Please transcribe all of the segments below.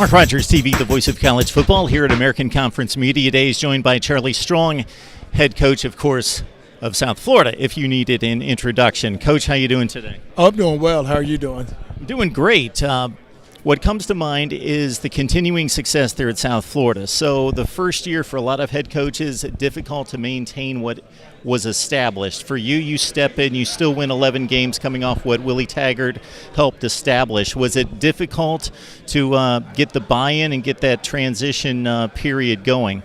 Mark Rogers TV, the voice of college football, here at American Conference Media Days, joined by Charlie Strong, head coach, of course, of South Florida, if you needed an introduction. Coach, how you doing today? I'm doing well. How are you doing? I'm doing great. What comes to mind is the continuing success there at South Florida. So the first year for a lot of head coaches, difficult to maintain what was established. For you, you step in, you still win 11 games coming off what Willie Taggart helped establish. Was it difficult to get the buy-in and get that transition period going?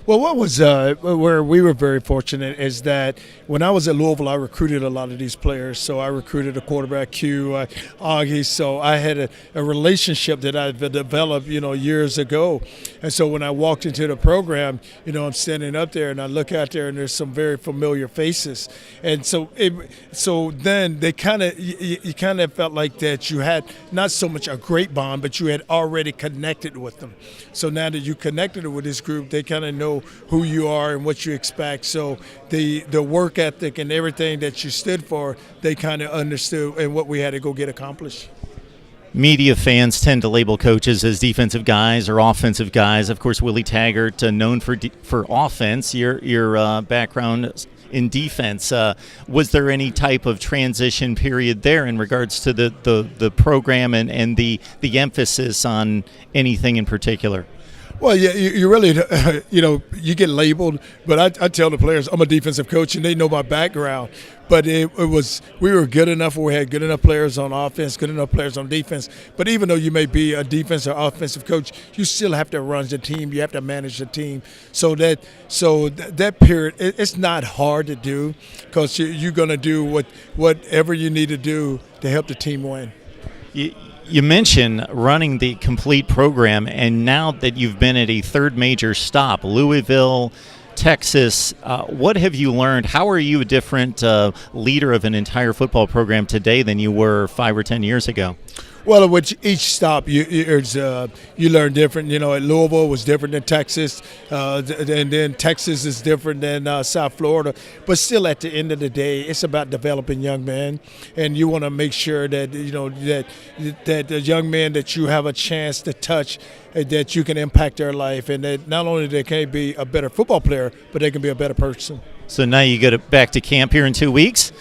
Well, what was where we were very fortunate is that when I was at Louisville, I recruited a lot of these players. So I recruited a quarterback, Q, Augie. So I had a relationship that I developed, years ago. And so when I walked into the program, I'm standing up there and I look out there and there's some very familiar faces. And so then they you kind of felt like that you had not so much a great bond, but you had already connected with them. So now that you connected with this group, they kind of know who you are and what you expect. So the work ethic and everything that you stood for, they kind of understood and what we had to go get accomplished. Media fans tend to label coaches as defensive guys or offensive guys. Of course, Willie Taggart, known for offense. Your background in defense. Was there any type of transition period there in regards to the program and the emphasis on anything in particular? Well, yeah, you really, you get labeled, but I tell the players I'm a defensive coach, and they know my background. But we were good enough where we had good enough players on offense, good enough players on defense. But even though you may be a defensive or offensive coach, you still have to run the team. You have to manage the team. So that period, it's not hard to do because you're going to do whatever you need to do to help the team win. You mentioned running the complete program, and now that you've been at a third major stop, Louisville, Texas, what have you learned? How are you a different leader of an entire football program today than you were 5 or 10 years ago? Well, with each stop, you learn different. At Louisville was different than Texas, and then Texas is different than South Florida. But still, at the end of the day, it's about developing young men, and you want to make sure that that the young men that you have a chance to touch, that you can impact their life, and that not only they can be a better football player, but they can be a better person. So now you go back to camp here in 2 weeks.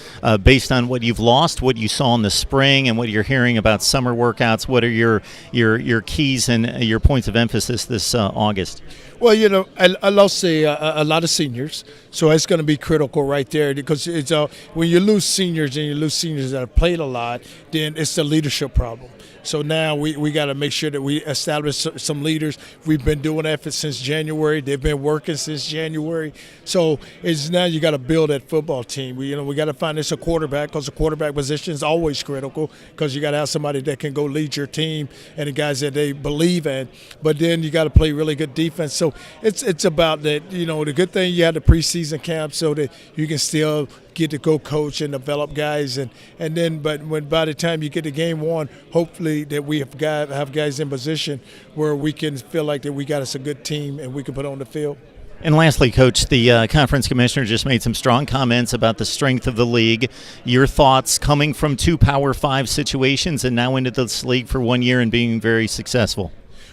Based on what you've lost, what you saw in the spring, and what you're hearing about summer workouts, what are your keys and your points of emphasis this August? Well, I lost a lot of seniors, so it's going to be critical right there because it's when you lose seniors and you lose seniors that have played a lot, then it's the leadership problem. So now we got to make sure that we establish some leaders. We've been doing that since January. They've been working since January. So it's now you got to build that football team. We got to find us a quarterback because the quarterback position is always critical because you got to have somebody that can go lead your team and the guys that they believe in. But then you got to play really good defense. So it's about that. The good thing you have the preseason camp so that you can still get to go coach and develop guys, but by the time you get to game one, hopefully that we have guys in position where we can feel like that we got us a good team and we can put on the field. And lastly, Coach, the conference commissioner just made some strong comments about the strength of the league. Your thoughts coming from 2 Power 5 situations and now into this league for 1 year and being very successful?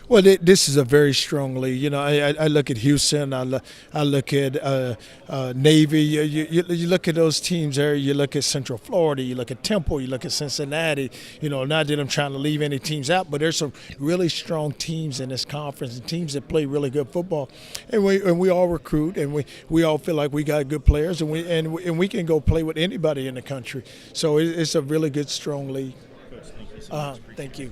Well, this is a very strong league. I look at Houston. I look at Navy. You look at those teams there. You look at Central Florida. You look at Temple. You look at Cincinnati. Not that I'm trying to leave any teams out, but there's some really strong teams in this conference and teams that play really good football. And we all recruit, and we all feel like we got good players, and we can go play with anybody in the country. So it's a really good, strong league. Coach, thank you so much. Thank you.